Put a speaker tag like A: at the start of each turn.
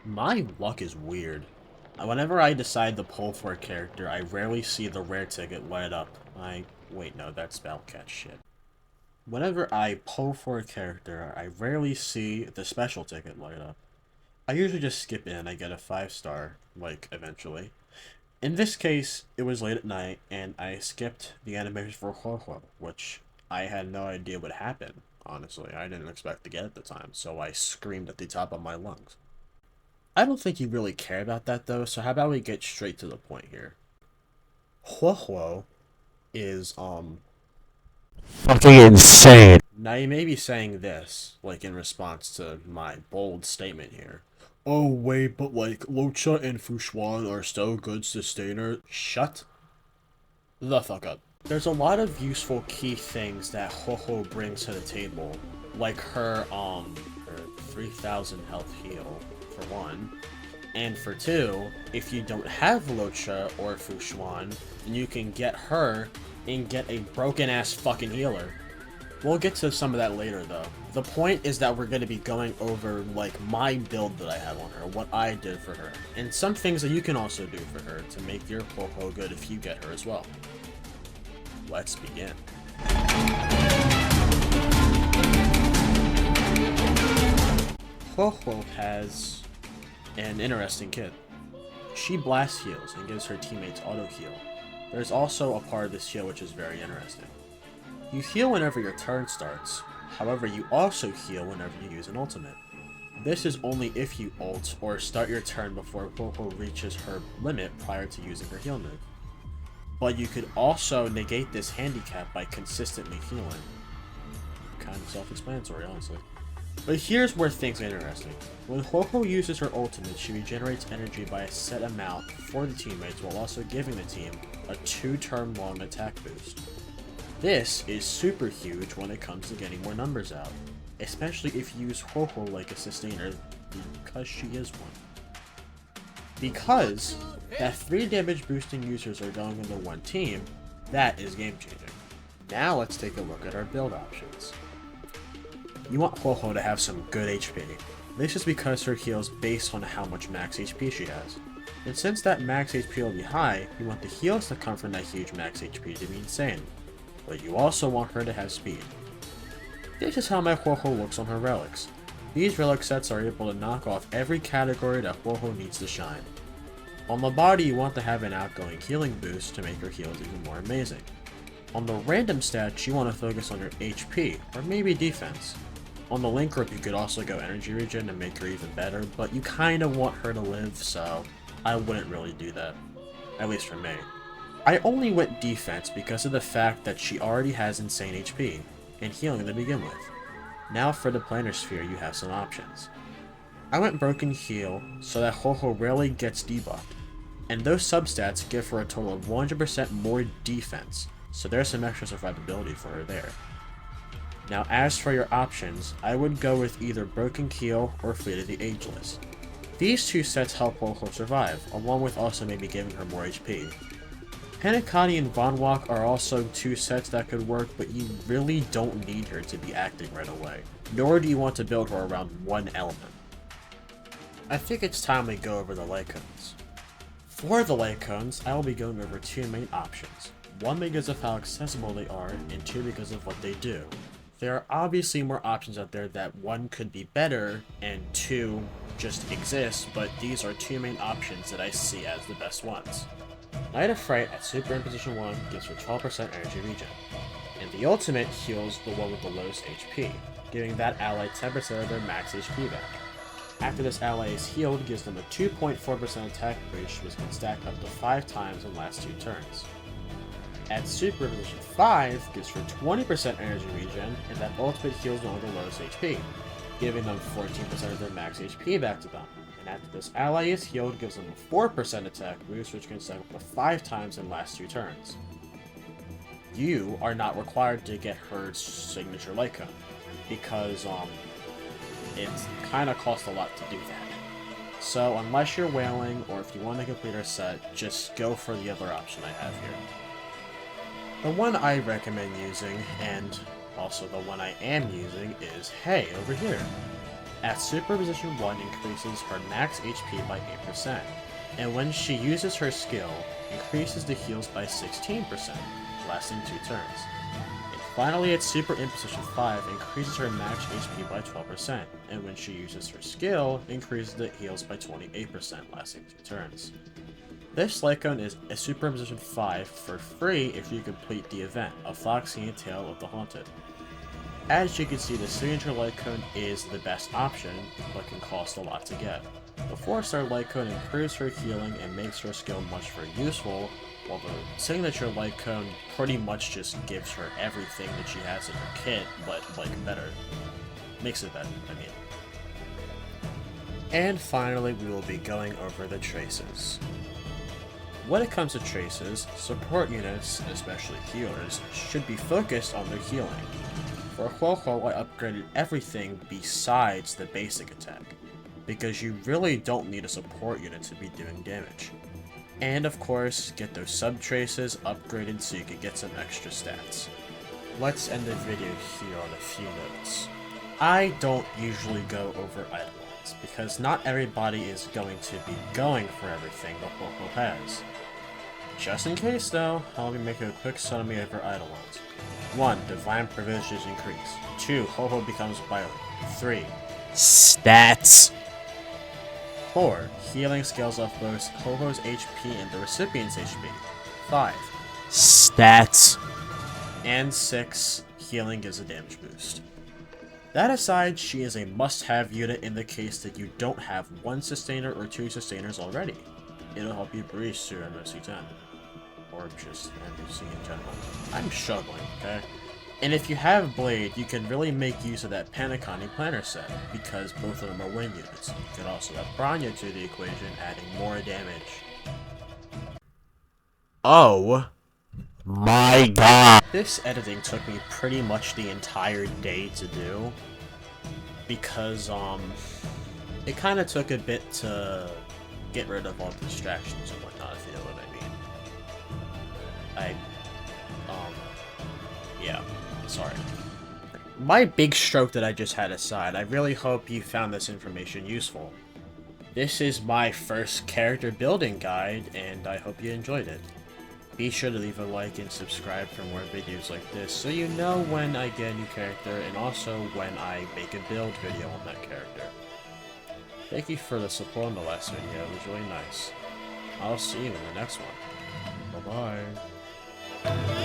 A: My luck is weird. Whenever I decide to pull for a character, I rarely see the rare ticket light up. Wait, no, that's spell catch shit. Whenever I pull for a character, I rarely see the special ticket light up. I usually just skip in and I get a 5-star, like, eventually. In this case, it was late at night, and I skipped the animation for Huohuo, which I had no idea would happen, honestly. I didn't expect to get at the time, so I screamed at the top of my lungs. I don't think you really care about that though, so how about we get straight to the point here. Huohuo is,
B: Fucking insane.
A: now you may be saying this, like in response to my bold statement here. Oh wait, but like, Locha and Fushuan are still good sustainer. Shut the fuck up. There's a lot of useful key things that Huohuo brings to the table, like her 3,000 health heal, for one. And for two, if you don't have Locha or Fushuan, then you can get her and get a broken ass fucking healer. We'll get to some of that later though. The point is that we're going to be going over like my build that I have on her, what I did for her, and some things that you can also do for her to make your Huohuo good if you get her as well. Let's begin. Huohuo has an interesting kit. She blast heals and gives her teammates auto heal. There's also a part of this heal which is very interesting. You heal whenever your turn starts, however you also heal whenever you use an ultimate. This is only if you ult or start your turn before Huohuo reaches her limit prior to using her heal move. But you could also negate this handicap by consistently healing. Kind of self-explanatory, honestly. But here's where things get interesting. When Huohuo uses her ultimate, she regenerates energy by a set amount for the teammates while also giving the team a 2-turn long attack boost. This is super huge when it comes to getting more numbers out, especially if you use Huohuo like a sustainer, because she is one. Because that 3 damage boosting users are going into one team, that is game changing. Now let's take a look at our build options. You want Huohuo to have some good HP. This is because her heal is based on how much max HP she has. And since that max HP will be high, you want the heals to come from that huge max HP to be insane. But you also want her to have speed. This is how my Huohuo looks on her relics. These relic sets are able to knock off every category that Huohuo needs to shine. On the body, you want to have an outgoing healing boost to make her heals even more amazing. On the random stats, you want to focus on your HP, or maybe defense. On the link grip, you could also go energy regen and make her even better, but you kinda want her to live, so I wouldn't really do that. At least for me. I only went defense because of the fact that she already has insane HP, and healing to begin with. Now for the planar sphere, you have some options. I went broken heal so that Huohuo rarely gets debuffed, and those substats give her a total of 100% more defense, so there's some extra survivability for her there. Now as for your options, I would go with either Broken Keel or Fleet of the Ageless. These two sets help Huohuo survive, along with also maybe giving her more HP. Panikani and Vanwalk are also two sets that could work, but you really don't need her to be acting right away, nor do you want to build her around one element. I think it's time we go over the light cones. For the light cones, I will be going over 2 main options. 1 because of how accessible they are, and 2 because of what they do. There are obviously more options out there that 1 could be better, and 2 just exist, but these are 2 main options that I see as the best ones. Knight of Fright at Super in position 1 gives her 12% energy regen, and the ultimate heals the one with the lowest HP, giving that ally 10% of their max HP back. After this ally is healed, gives them a 2.4% attack boost, which can stack up to 5 times in the last 2 turns. At Super Position 5, gives her 20% energy regen, and that ultimate heals one with the lowest HP, giving them 14% of their max HP back to them. And after this ally is healed, gives them a 4% attack boost, which can stack up to 5 times in the last 2 turns. You are not required to get her signature light cone, because it kind of costs a lot to do that. So unless you're whaling, or if you want to complete our set, just go for the other option I have here. The one I recommend using, and also the one I am using, is Hey over here. At Super Position 1 increases her max HP by 8%, and when she uses her skill, increases the heals by 16%, lasting 2 turns. And finally at Super Imposition 5 increases her max HP by 12%, and when she uses her skill, increases the heals by 28%, lasting 2 turns. This Lycone is a Super Imposition 5 for free if you complete the event, A Foxy and Tale of the Haunted. As you can see, the signature Lycone is the best option, but can cost a lot to get. The 4-star Lycone improves her healing and makes her skill much more useful, while the signature Lycone pretty much just gives her everything that she has in her kit, but like better. Makes it better, I mean. And finally, we will be going over the traces. When it comes to traces, support units, especially healers, should be focused on their healing. For Huohuo, I upgraded everything besides the basic attack, because you really don't need a support unit to be doing damage. And of course, get those sub-traces upgraded so you can get some extra stats. Let's end the video here on a few notes. I don't usually go over Eidolons, because not everybody is going to be going for everything the Huohuo has. Just in case though, let me make a quick summary of her Eidolons. 1. Divine Privileges increase. 2. Huohuo becomes violent. 3.
B: Stats.
A: 4. Healing scales off both Huohuo's HP and the recipient's HP. 5.
B: Stats.
A: And 6. Healing gives a damage boost. That aside, she is a must-have unit in the case that you don't have 1 sustainer or 2 sustainers already. It'll help you breeze through MOC 10. Or just MOC in general. I'm struggling, okay? And if you have Blade, you can really make use of that Panicani planner set, because both of them are win units. You can also add Bronya to the equation, adding more damage.
B: Oh my god.
A: This editing took me pretty much the entire day to do, because, it kinda took a bit to get rid of all the distractions and whatnot, if you know what I mean. Yeah, sorry. My big stroke that I just had aside, I really hope you found this information useful. This is my first character building guide, and I hope you enjoyed it. Be sure to leave a like and subscribe for more videos like this, so you know when I get a new character, and also when I make a build video on that character. Thank you for the support on the last video, it was really nice. I'll see you in the next one. Bye-bye.